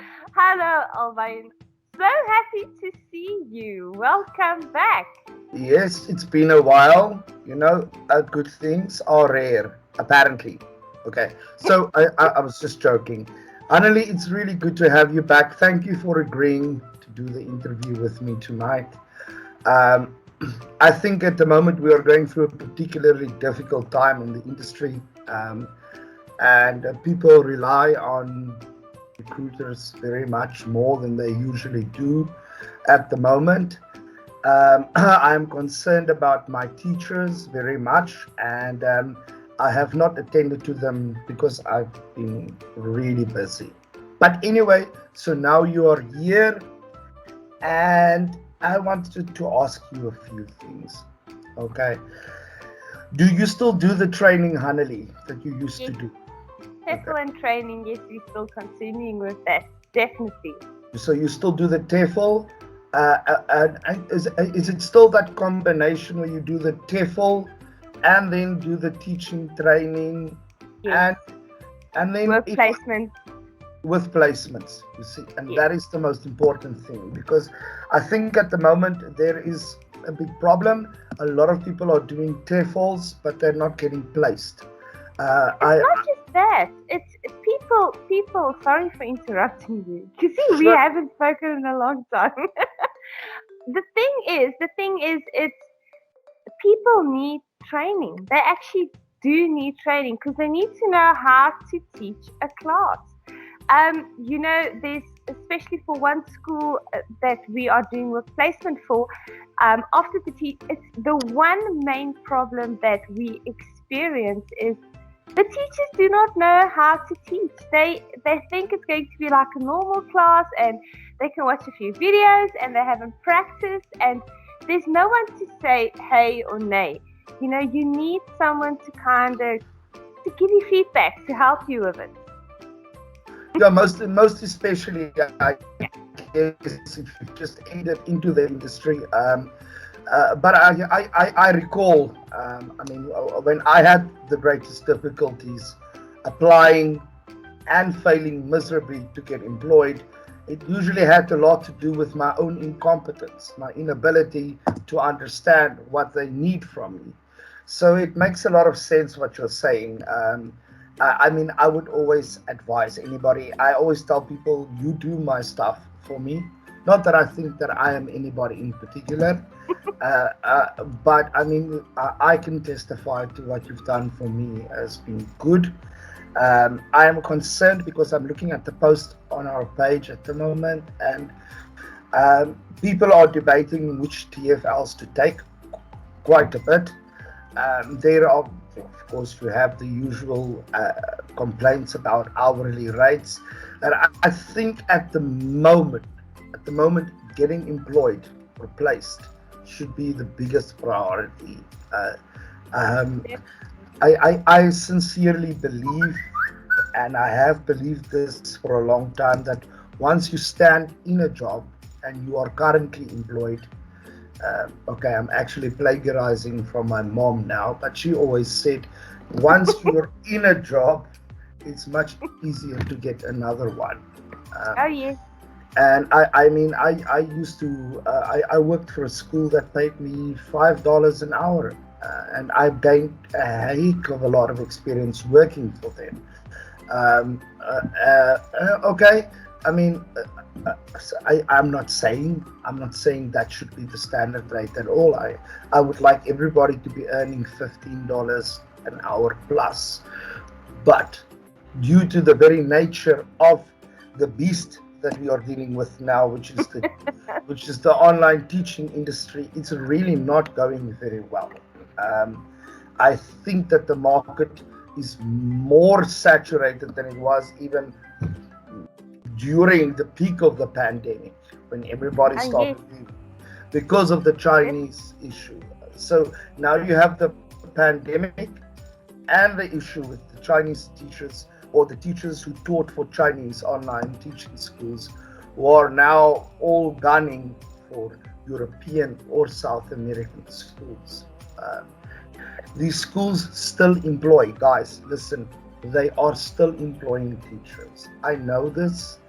Hello, Alvin. So happy to see you. Welcome back. Yes, it's been a while. Good things are rare, apparently. Okay, so I was just joking. Annalie, it's really good to have you back. Thank you for agreeing to do the interview with me tonight. Um, I think at the moment we are going through a particularly difficult time in the industry, um, and people rely on recruiters very much more than they usually do at the moment. I'm concerned about my teachers very much, and I have not attended to them because I've been really busy. But anyway, so now you are here, and I wanted to ask you a few things. Okay. Do you still do the training, Hanali, that you used Yes, to do? Okay. TEFL and training. Yes, we're still continuing with that. Definitely. So you still do the TEFL? And is it still that combination where you do the TEFL and then do the teaching training Yes. and and then Work if placement. with placements, you see, and Yes. that is the most important thing, because I think at the moment there is a big problem. A lot of people are doing TEFLs, but they're not getting placed. It's I not just that. It's people. People. Sorry for interrupting you. You see, we Sure. haven't spoken in a long time. The thing is, it's people need training. They actually do need training because they need to know how to teach a class. There's especially for one school that we are doing work placement for. After it's the one main problem that we experience is the teachers do not know how to teach. They think it's going to be like a normal class and they can watch a few videos and they haven't practiced and there's no one to say hey or nay. You need someone to kind of to give you feedback to help you with it. Yeah, most especially, I guess, if you just entered into the industry. But I recall, when I had the greatest difficulties applying and failing miserably to get employed, it usually had a lot to do with my own incompetence, my inability to understand what they need from me. So it makes a lot of sense what you're saying. I would always advise anybody, I always tell people, you do my stuff for me. Not that I think that I am anybody in particular, but I can testify to what you've done for me has been good. I am concerned because I'm looking at the post on our page at the moment, and people are debating which TFLs to take quite a bit. There are, of course, you have the usual complaints about hourly rates, and I think at the moment, getting employed or placed should be the biggest priority. Uh, um, I sincerely believe, and I have believed this for a long time, that once you stand in a job and you are currently employed, okay, I'm actually plagiarizing from my mom now, but she always said, once you're in a job, it's much easier to get another one. Oh Um, yes. and I used to, I worked for a school that paid me $5 an hour, and I've gained a heck of a lot of experience working for them. Okay, I mean, I'm not saying that should be the standard rate at all. I would like everybody to be earning $15 an hour plus, but due to the very nature of the beast that we are dealing with now, which is the online teaching industry, it's really not going very well. Um, I think that the market is more saturated than it was even during the peak of the pandemic, when everybody Oh yes. started because of the Chinese issue. So now you have the pandemic and the issue with the Chinese teachers, or the teachers who taught for Chinese online teaching schools, who are now all gunning for European or South American schools. Um, these schools still employ, guys, listen, they are still employing teachers. I know this.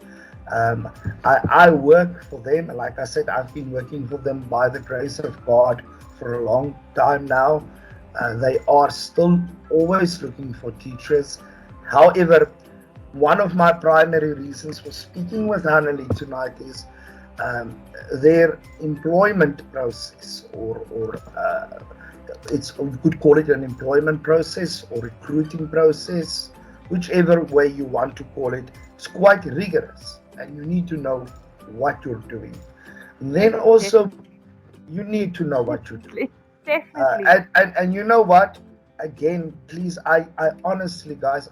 I work for them. Like I said, I've been working for them by the grace of God for a long time now. They are still always looking for teachers. However, one of my primary reasons for speaking with Hanali tonight is um, their employment process, or we could call it an employment process or recruiting process, whichever way you want to call it. It's quite rigorous, and you need to know what you're doing. And then also, you need to know what you're doing. Definitely. And you know what? Again, please, I honestly, guys,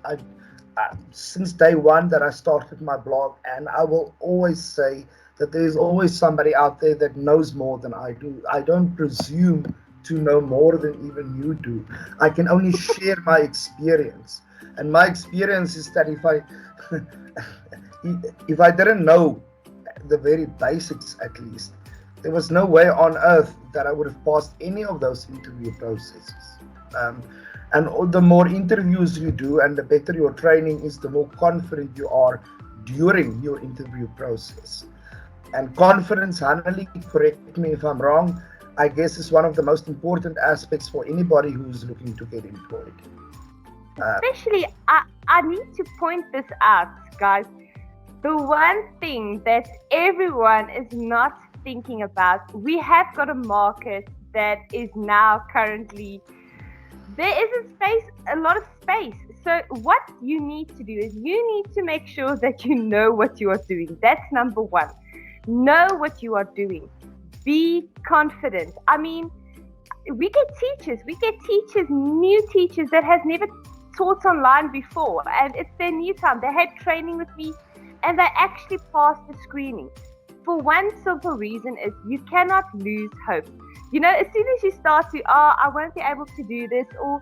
since day one that I started my blog, and I will always say that there is always somebody out there that knows more than I do. I don't presume to know more than even you do. I can only share my experience, and my experience is that if I didn't know the very basics, at least, there was no way on earth that I would have passed any of those interview processes. And the more interviews you do and the better your training is, the more confident you are during your interview process. And confidence, Hanali, correct me if I'm wrong, I guess is one of the most important aspects for anybody who's looking to get employed. Especially, I need to point this out, guys. The one thing that everyone is not thinking about, we have got a market that is now currently, there is a lot of space. So what you need to do is you need to make sure that you know what you are doing. That's number one. Know what you are doing. Be confident. I mean, we get teachers, new teachers that has never taught online before, and it's their new time. They had training with me and they actually passed the screening. For one simple reason is you cannot lose hope. You know, as soon as you start to, I won't be able to do this, or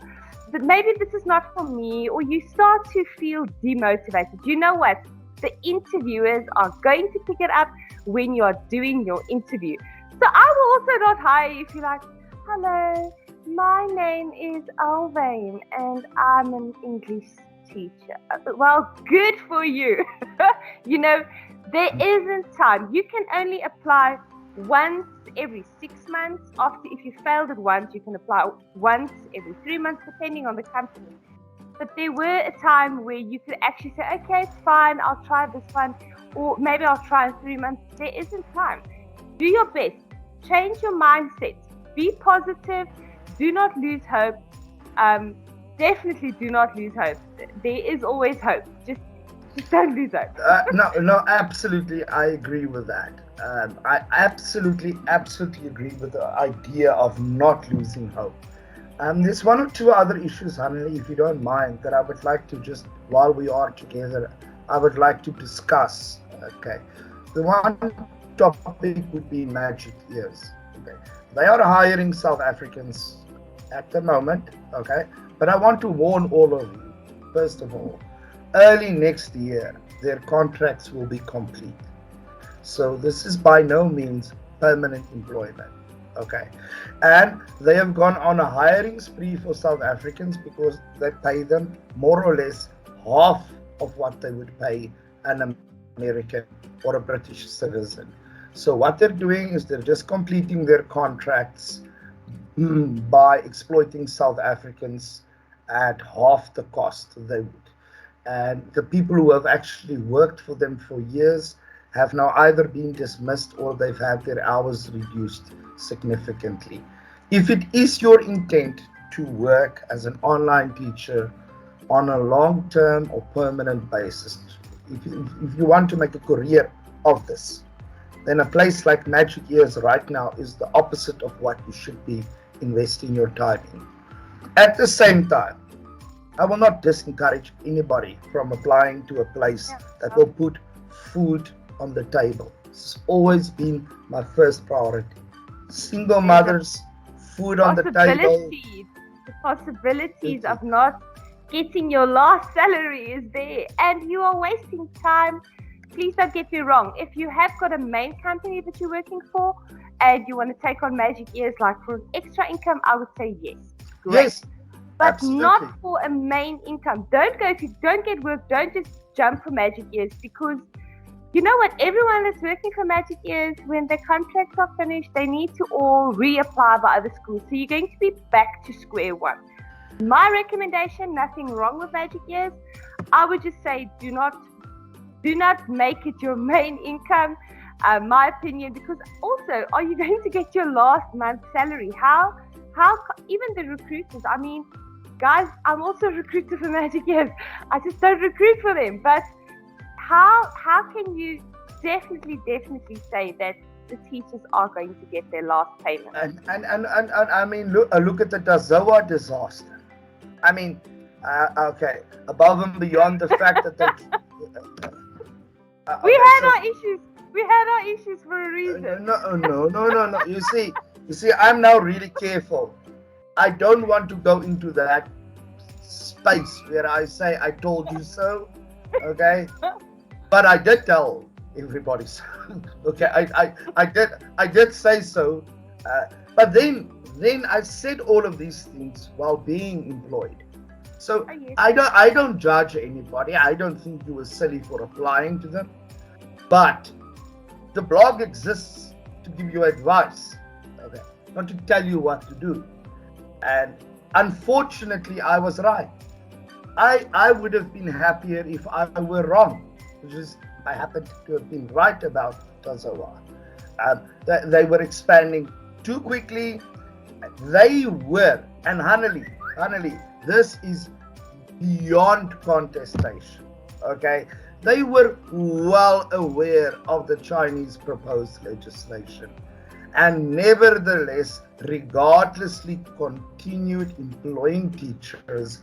maybe this is not for me, or you start to feel demotivated, you know what? The interviewers are going to pick it up when you are doing your interview. So I will also not hire you if you're like, hello, my name is Alvain and I'm an English teacher. Well, good for you. You know, there isn't time. You can only apply once every 6 months. If you failed it once, you can apply once every 3 months, depending on the company. But there were a time where you could actually say, okay, it's fine, I'll try this one, or maybe I'll try in 3 months. There isn't time. Do your best. Change your mindset. Be positive. Do not lose hope. Definitely do not lose hope. There is always hope. Just don't lose hope. No, absolutely, I agree with that. I absolutely agree with the idea of not losing hope. There's one or two other issues, Hanali, if you don't mind, that I would like to just, while we are together, I would like to discuss. Okay, the one topic would be Magic Ears. Okay, they are hiring South Africans at the moment. Okay, but I want to warn all of you. First of all, early next year, their contracts will be complete. So this is by no means permanent employment. Okay, and they have gone on a hiring spree for South Africans because they pay them more or less half of what they would pay an American or a British citizen. So what they're doing is they're just completing their contracts by exploiting South Africans at half the cost they would. And the people who have actually worked for them for years have now either been dismissed or they've had their hours reduced significantly. If it is your intent to work as an online teacher on a long-term or permanent basis, if you want to make a career of this, then a place like Magic Ears right now is the opposite of what you should be investing your time in. At the same time, I will not discourage anybody from applying to a place that will put food on the table. It's always been my first priority. Single mothers, food on the table. The possibilities of not getting your last salary is there, and you are wasting time. Please don't get me wrong. If you have got a main company that you're working for and you want to take on Magic Ears like for an extra income, I would say yes. Great. Yes. But absolutely. Not for a main income. Don't go, if you don't get work, don't just jump for Magic Ears, because You know what? Everyone that's working for Magic Ears, when their contracts are finished, they need to all reapply by other schools. So you're going to be back to square one. My recommendation, nothing wrong with Magic Ears. I would just say do not make it your main income. My opinion, because also, are you going to get your last month's salary? How even the recruiters, I mean, guys, I'm also a recruiter for Magic Ears. I just don't recruit for them. But how can you definitely say that the teachers are going to get their last payment? And I mean, look at the Tazoa disaster. I mean, okay, above and beyond the fact that they, we had our issues for a reason. No. You see, I'm now really careful. I don't want to go into that space where I say I told you so. Okay, but I did tell everybody so. Okay, I did say so. But then I said all of these things while being employed. So I don't judge anybody. I don't think you were silly for applying to them. But the blog exists to give you advice, okay, not to tell you what to do. And unfortunately, I was right. I would have been happier if I were wrong, which is I happened to have been right about Tazoa. They were expanding too quickly. They were, and Hanali, this is beyond contestation, okay? They were well aware of the Chinese proposed legislation and nevertheless regardlessly continued employing teachers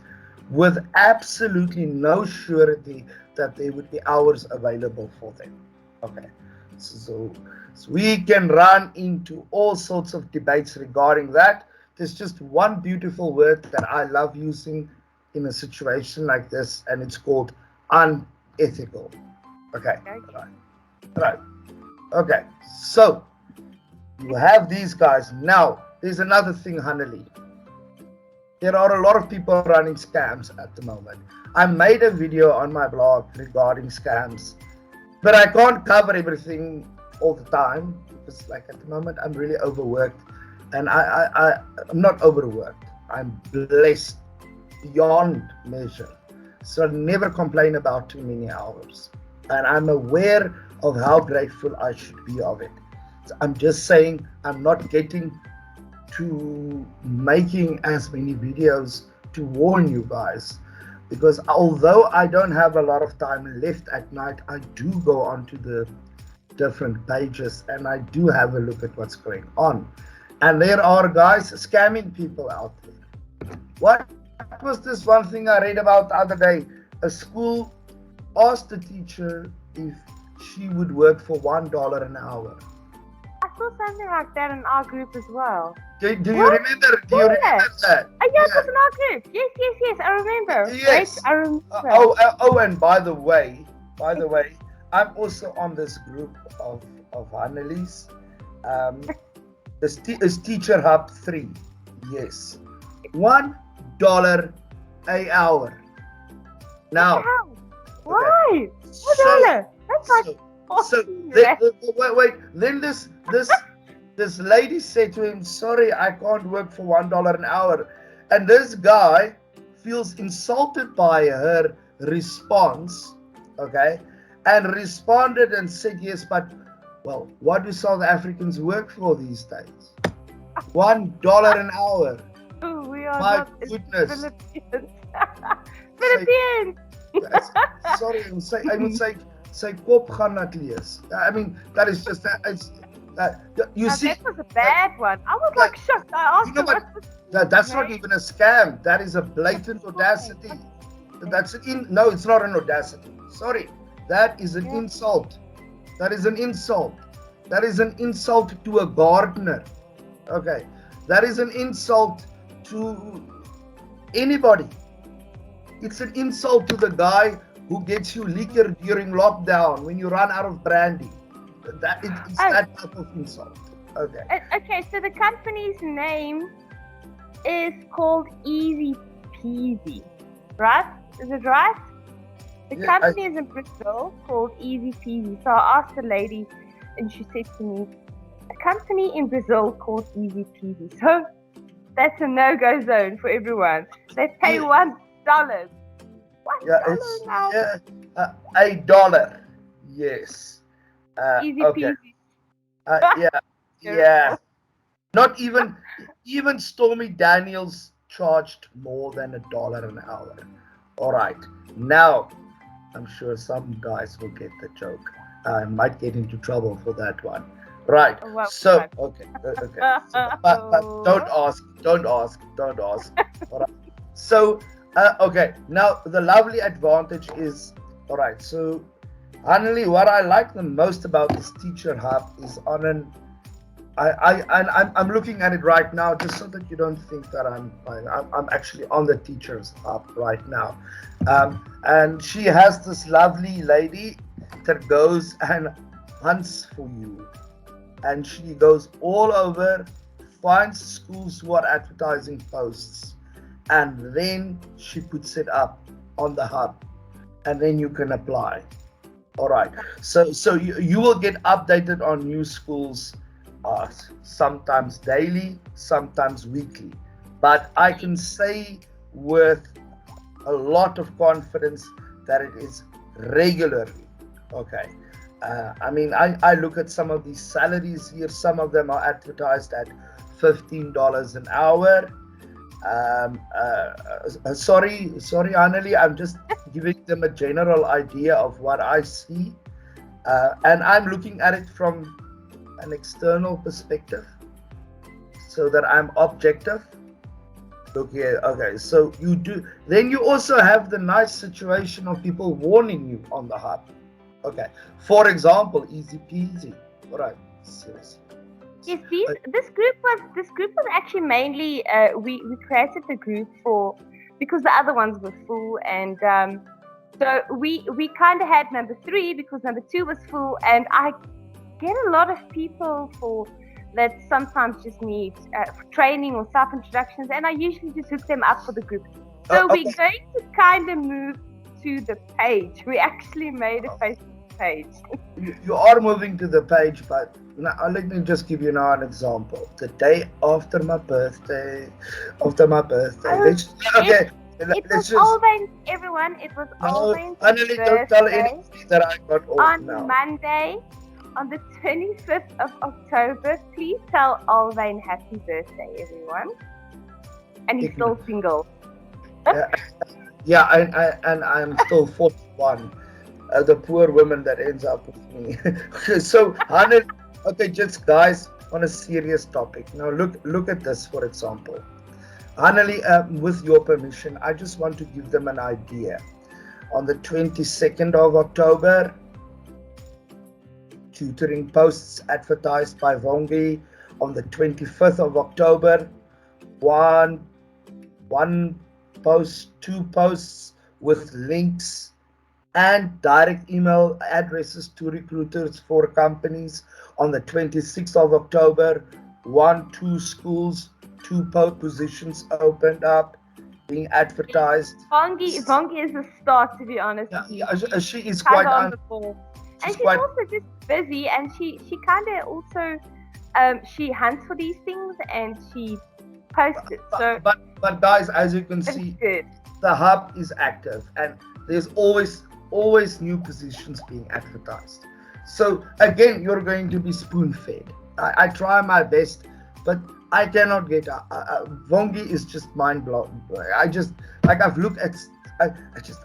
with absolutely no surety that there would be hours available for them. Okay, so we can run into all sorts of debates regarding that. There's just one beautiful word that I love using in a situation like this, and it's called unethical. Okay, right. Okay, so you have these guys. Now, there's another thing, Hanali. There are a lot of people running scams at the moment. I made a video on my blog regarding scams, but I can't cover everything all the time because, like, at the moment I'm really overworked, and I'm not overworked. I'm blessed beyond measure, so I never complain about too many hours, and I'm aware of how grateful I should be of it. So I'm just saying I'm not getting to making as many videos to warn you guys, because although I don't have a lot of time left at night, I do go onto the different pages and I do have a look at what's going on, and there are guys scamming people out there. What was this one thing I read about the other day? A school asked the teacher if she would work for $1 an hour. I saw something like that in our group as well. Do you remember? Do you remember that? Yeah, it was in our group. Yes, I remember. Yes. Right? I remember. Oh, and by the way, I'm also on this group of Annelies. This Teacher Hub 3. Yes. $1 an hour. Now. Why? Okay. $1. That's like. Wait. Then this lady said to him, "Sorry, I can't work for $1 an hour," and this guy feels insulted by her response, okay, and responded and said, "Yes, but well, what do South Africans work for these days? $1 an hour." Oh, we are My not goodness. Philippines. Sorry, I would say kop gaan nat lees. I mean, that is just you see. That was a bad one. I was like shocked. I asked you know what? That's not even a scam. That is a blatant audacity. No, it's not an audacity. Sorry, that is an insult. That is an insult. That is an insult to a gardener. Okay, that is an insult to anybody. It's an insult to the guy who gets you liquor during lockdown when you run out of brandy. It's that type of insult. Okay. Okay, so the company's name is called Easy Peasy, right? Is it right? The Yeah, company is in Brazil called Easy Peasy. So I asked the lady, and she said to me, a company in Brazil called Easy Peasy. So that's a no-go zone for everyone. They pay yeah, $1. yeah, $1 it's now. yeah, $1. Yes. Easy Okay. peasy. Yeah, yeah. Terrible. Not even Stormy Daniels charged more than $1 an hour. All right. Now, I'm sure some guys will get the joke. I might get into trouble for that one. Right. Well, So, okay, okay. So, but don't oh, ask, don't ask, don't ask. All right. So, okay. Now, the lovely advantage is, all right. So, Annalie, what I like the most about this Teacher Hub is on an I'm looking at it right now just so that you don't think that I'm actually on the Teachers Hub right now, and she has this lovely lady that goes and hunts for you, and she goes all over, finds schools who are advertising posts, and then she puts it up on the hub, and then you can apply. All right. So you will get updated on new schools, uh, sometimes daily, sometimes weekly. But I can say with a lot of confidence that it is regularly. Okay. I mean, I look at some of these salaries here. Some of them are advertised at $15 an hour. Sorry, Annalie. I'm just giving them a general idea of what I see, and I'm looking at it from an external perspective, so that I'm objective. Look here. Okay, so you do. Then you also have the nice situation of people warning you on the hub. Okay, for example, easy peasy. All right, seriously. yes, this group was actually mainly we created the group for because the other ones were full, and so we kind of had number 3 because number 2 was full, and I get a lot of people for that sometimes just need training or self introductions, and I usually just hook them up for the group. So Okay. we're going to kind of move to the page. We actually made a Facebook page. You are moving to the page, but now, let me just give you now an example. The day after my birthday, let's okay. It Let's was just Alvain's, everyone. It was no. Alvain's Finally, don't tell birthday anybody that I got off on now. Monday, on the 25th of October. Please tell Alvain happy birthday, everyone. And he's still single. Yeah, and I'm still 41. The poor woman that ends up with me. So, Hanel, okay, just guys, on a serious topic. Now, look at this, for example. Haneli, with your permission, I just want to give them an idea. On the 22nd of October, tutoring posts advertised by Vongi. On the 25th of October, one post, 2 posts with links and direct email addresses to recruiters for companies. On the 26th of October, 2 schools, 2 positions opened up, being advertised. Vongi is a star, to be honest. Yeah, she is kind quite of on the ball. And she's also just busy, and she kind of also she hunts for these things and she posts it. So, but guys, as you can see, the hub is active and there's always new positions being advertised. So again, you're going to be spoon fed. I try my best, but I cannot get. Vongi is just mind blowing. I just I've looked at.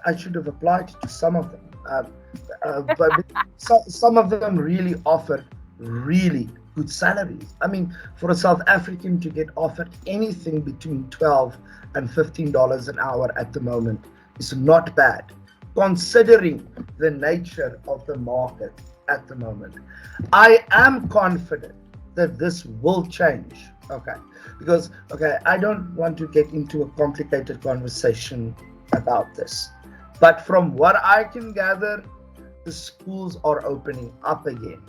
I should have applied to some of them, but some of them really offer really good salaries. I mean, for a South African to get offered anything between $12 and $15 an hour at the moment is not bad, considering the nature of the market at the moment. I am confident that this will change. Okay, because I don't want to get into a complicated conversation about this, but from what I can gather, the schools are opening up again.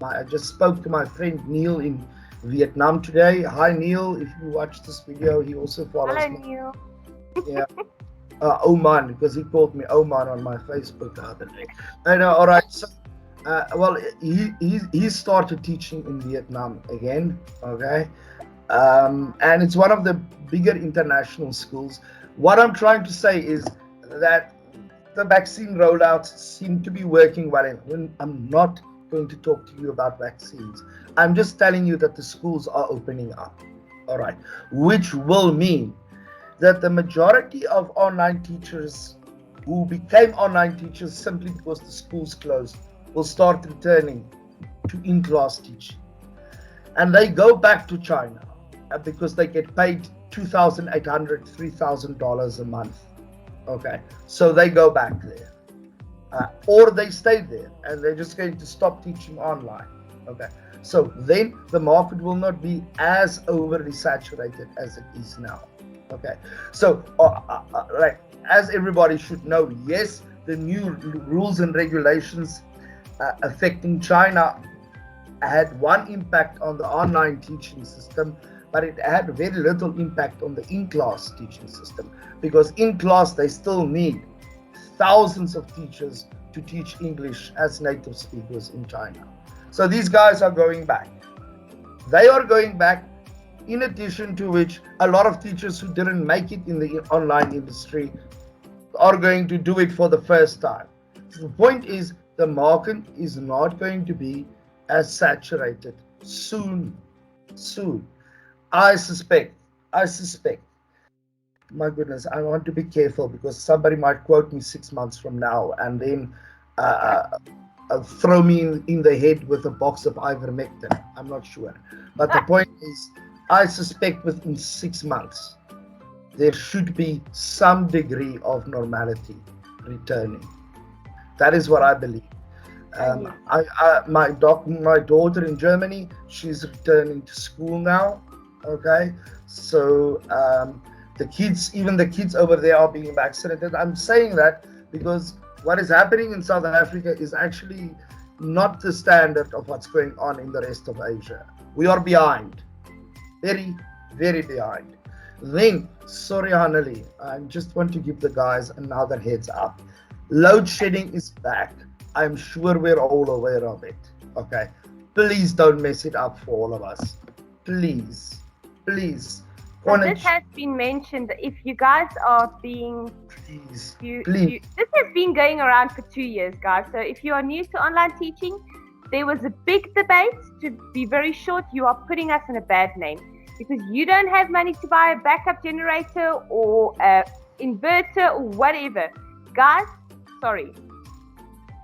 I just spoke to my friend Neil in Vietnam today. Hi Neil, if you watch this video, he also follows me. Hello Neil. Yeah. Oman, because he called me Oman on my Facebook the other day. I know. All right. So, well, he started teaching in Vietnam again. Okay, and it's one of the bigger international schools. What I'm trying to say is that the vaccine rollouts seem to be working well. And I'm not going to talk to you about vaccines. I'm just telling you that the schools are opening up. All right, which will mean that the majority of online teachers who became online teachers simply because the schools closed will start returning to in-class teaching. And they go back to China because they get paid $2,800, $3,000 a month. Okay, so they go back there. Or they stay there and they're just going to stop teaching online. Okay, so then the market will not be as overly saturated as it is now. Okay, so like as everybody should know, yes, the new rules and regulations affecting China had one impact on the online teaching system, but it had very little impact on the in-class teaching system, because in class they still need thousands of teachers to teach English as native speakers in China. So these guys are going back. They are going back, in addition to which a lot of teachers who didn't make it in the online industry are going to do it for the first time. So the point is, the market is not going to be as saturated soon. Soon. I suspect, my goodness, I want to be careful because somebody might quote me 6 months from now and then throw me in the head with a box of ivermectin. I'm not sure. But the point is, I suspect within 6 months, there should be some degree of normality returning. That is what I believe. My daughter in Germany, she's returning to school now. Okay, so even the kids over there are being vaccinated. I'm saying that because what is happening in South Africa is actually not the standard of what's going on in the rest of Asia. We are behind, very, very behind. Then, sorry, Hanali, I just want to give the guys another heads up. Load shedding is back. I'm sure we're all aware of it. Okay, please don't mess it up for all of us. Please, please. So this has been mentioned. If you guys are being, please. This has been going around for 2 years, guys. So if you are new to online teaching, there was a big debate. To be very short, you are putting us in a bad name because you don't have money to buy a backup generator or an inverter or whatever. Guys, sorry.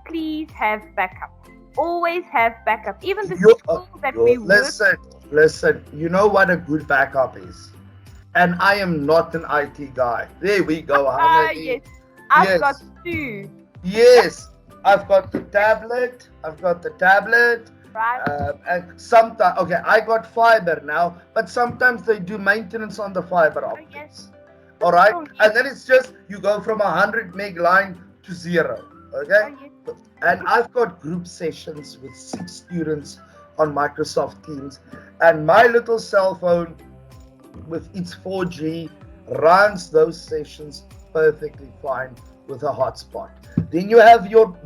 Please have backup. Always have backup. Even the schools that we work. Listen. You know what a good backup is, and I am not an IT guy. There we go. Yes, I've got two. Yes, I've got the tablet. Right. And sometimes, okay, I got fiber now, but sometimes they do maintenance on the fiber optics. Yes. All right, and then it's just you go from 100 meg line to 0. Okay, and I've got group sessions with 6 students on Microsoft Teams, and my little cell phone with its 4G runs those sessions perfectly fine with a hotspot. Then you have your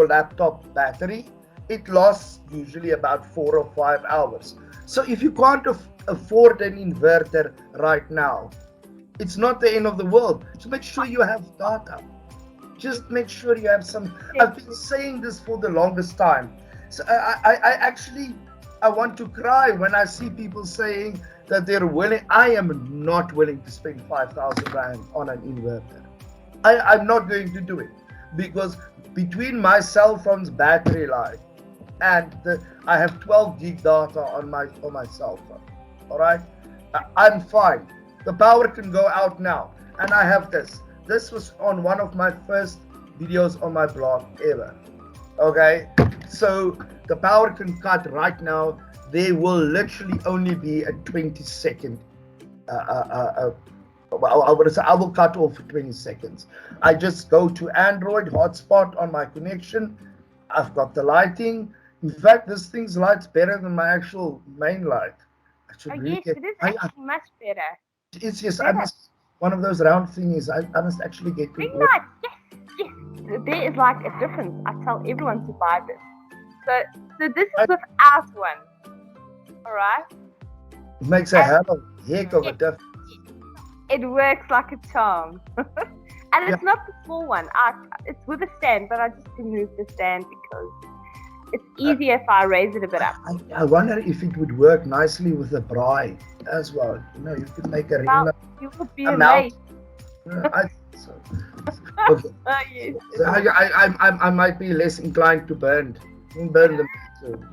laptop battery. It lasts usually about 4 or 5 hours. So if you can't afford an inverter right now, it's not the end of the world. Just make sure you have data. Just make sure you have some. I've been saying this for the longest time. So I want to cry when I see people saying that they're willing. I am not willing to spend 5,000 rand on an inverter. I'm not going to do it because between my cell phone's battery life and I have 12 gig data on my cell phone. All right, I'm fine. The power can go out now, and I have this. This was on one of my first videos on my blog ever. Okay, so the power can cut right now. There will literally only be a 20-second. I will cut off for 20 seconds. I just go to Android hotspot on my connection. I've got the lighting. In fact, this thing's lights better than my actual main light. Yes, it is actually much better. It's just one of those round thingies. I must actually get to Ring work. light, yes. There is like a difference. I tell everyone to buy this. So this is without one. Alright? It makes a heck of a difference. It works like a charm. And it's not the small one. It's with a stand, but I just removed the stand because it's easier if I raise it a bit up. I wonder if it would work nicely with a braai as well. You know, you could make a ring light. You would be amazed. I think so. Okay. Yes. So I might be less inclined to burn them too.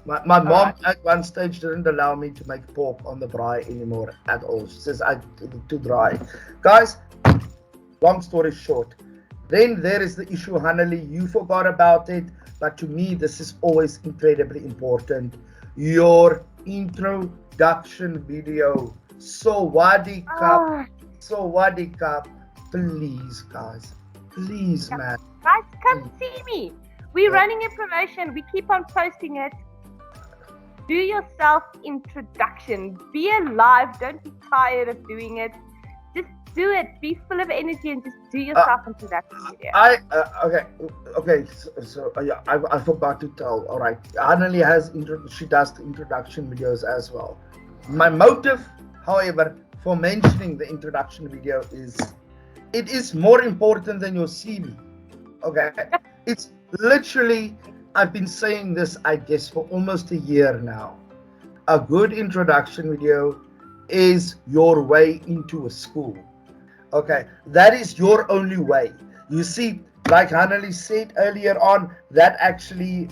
My mom at one stage didn't allow me to make pork on the braai anymore at all. She says it's too dry. Guys, long story short, then there is the issue, Haneli. You forgot about it, but to me, this is always incredibly important. Your introduction video. So wadi cup, please, guys. Please, man. Guys, come see me. We're running a promotion. We keep on posting it. Do your self-introduction. Be alive. Don't be tired of doing it. Just do it. Be full of energy and just do your self-introduction video. Okay. So I forgot to tell. All right. Annelie she does the introduction videos as well. My motive, however, for mentioning the introduction video is it is more important than your CV. Okay. It's literally, I've been saying this, I guess, for almost a year now. A good introduction video is your way into a school. Okay, that is your only way. You see, like Haneli said earlier on, that actually,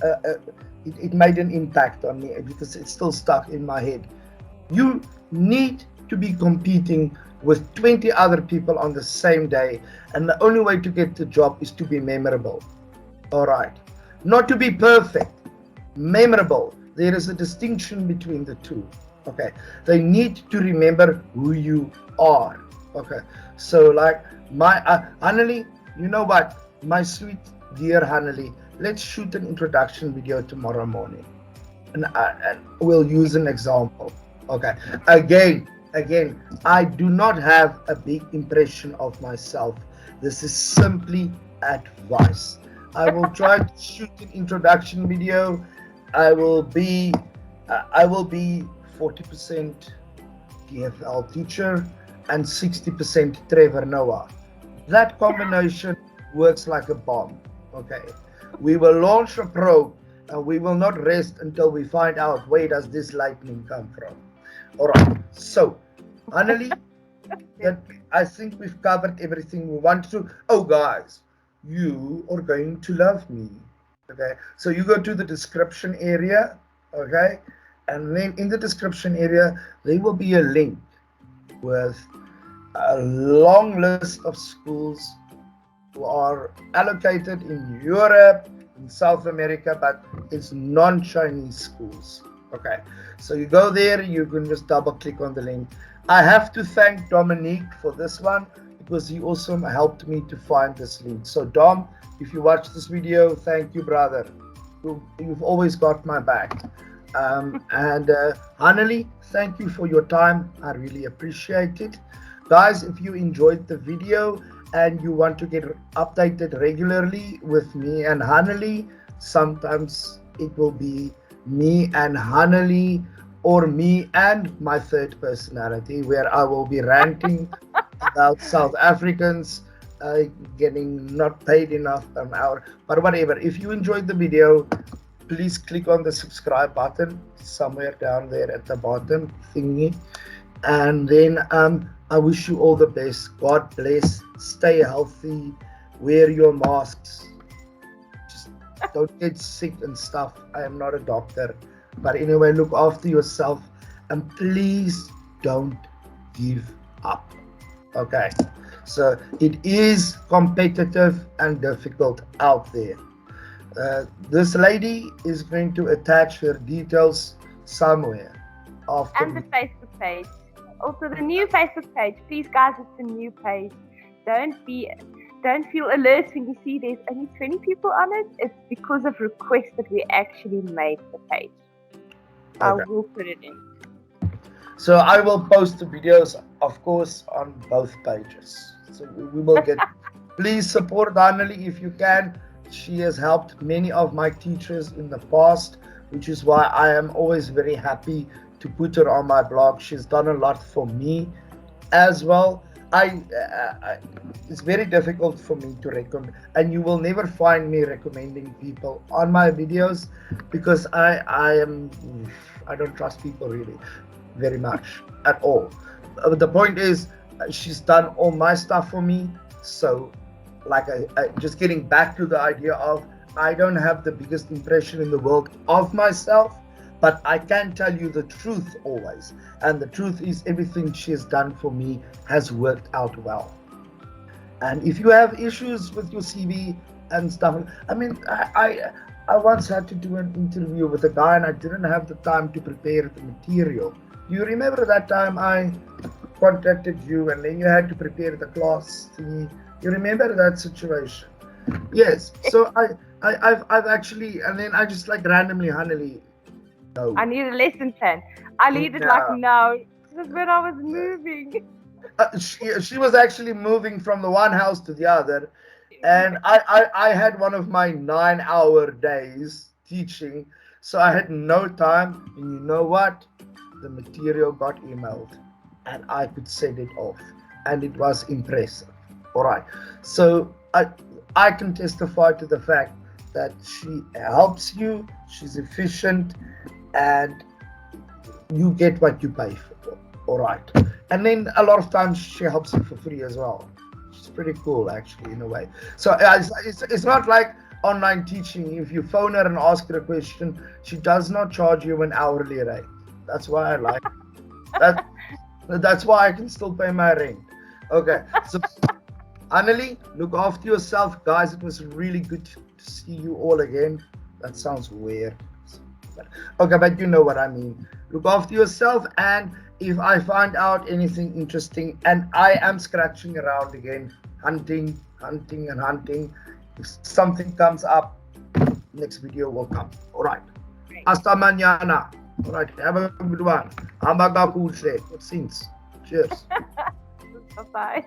it made an impact on me because it's still stuck in my head. You need to be competing with 20 other people on the same day, and the only way to get the job is to be memorable. All right, not to be perfect, memorable. There is a distinction between the two. Okay, they need to remember who you are. Okay, so like my Haneli, you know what, my sweet dear Haneli, let's shoot an introduction video tomorrow morning, and we'll use an example. Okay, again, I do not have a big impression of myself. This is simply advice. I will try to shoot an introduction video. I will be 40% TFL teacher and 60% Trevor Noah. That combination works like a bomb. Okay, we will launch a probe and we will not rest until we find out where does this lightning come from. All right, so Annelie, I think we've covered everything we want to. Oh guys, you are going to love me. Okay, so you go to the description area. Okay, and then in the description area there will be a link with a long list of schools who are allocated in Europe, in South America, but it's non-Chinese schools. Okay, so you go there, you can just double click on the link. I have to thank Dominique for this one because he also helped me to find this link. So Dom, if you watch this video, thank you, brother. You've always got my back. And Haneli, thank you for your time. I really appreciate it. Guys, if you enjoyed the video and you want to get updated regularly with me and Haneli, sometimes it will be me and Haneli or me and my third personality, where I will be ranting about South Africans getting not paid enough an hour, but whatever. If you enjoyed the video, please click on the subscribe button somewhere down there at the bottom thingy, and then I wish you all the best. God bless. Stay healthy. Wear your masks. Just don't get sick and stuff. I am not a doctor, but anyway, look after yourself and please don't give up. Okay, so it is competitive and difficult out there. This lady is going to attach her details somewhere after. And the Facebook page. Also the new Facebook page. Please guys, it's a new page. Don't feel alert when you see there's only 20 people on it. It's because of requests that we actually made the page. I will put it in. So I will post the videos, of course, on both pages. So we will get. Please support Annelie if you can. She has helped many of my teachers in the past, which is why I am always very happy to put her on my blog. She's done a lot for me as well. It's very difficult for me to recommend, and you will never find me recommending people on my videos because I don't trust people really very much at all. The point is, she's done all my stuff for me. So, like, I just getting back to the idea of I don't have the biggest impression in the world of myself, but I can tell you the truth always. And the truth is, everything she has done for me has worked out well. And if you have issues with your CV and stuff, I mean, I once had to do an interview with a guy and I didn't have the time to prepare the material. You remember that time I contacted you and then you had to prepare the class thingy? You remember that situation? Yes. So I've actually, and then I just like randomly, Hanneli, no. I need a lesson plan. I need it like now. This is when I was moving. She was actually moving from the one house to the other, and I had one of my 9-hour days teaching, so I had no time. And you know what? The material got emailed, and I could send it off, and it was impressive. All right, so I can testify to the fact that she helps you. She's efficient, and you get what you pay for. All right. And then a lot of times she helps you for free as well. It's pretty cool, actually, in a way. So it's not like online teaching. If you phone her and ask her a question, she does not charge you an hourly rate. That's why I like that. That's why I can still pay my rent. Okay. So, Annelie, look after yourself, guys. It was really good to see you all again. That sounds weird. Okay, but you know what I mean. Look after yourself, and if I find out anything interesting, and I am scratching around again, hunting. If something comes up, next video will come. All right. Hasta mañana. All right. Have a good one. Ambagakuche. Good scenes. Cheers. Bye-bye.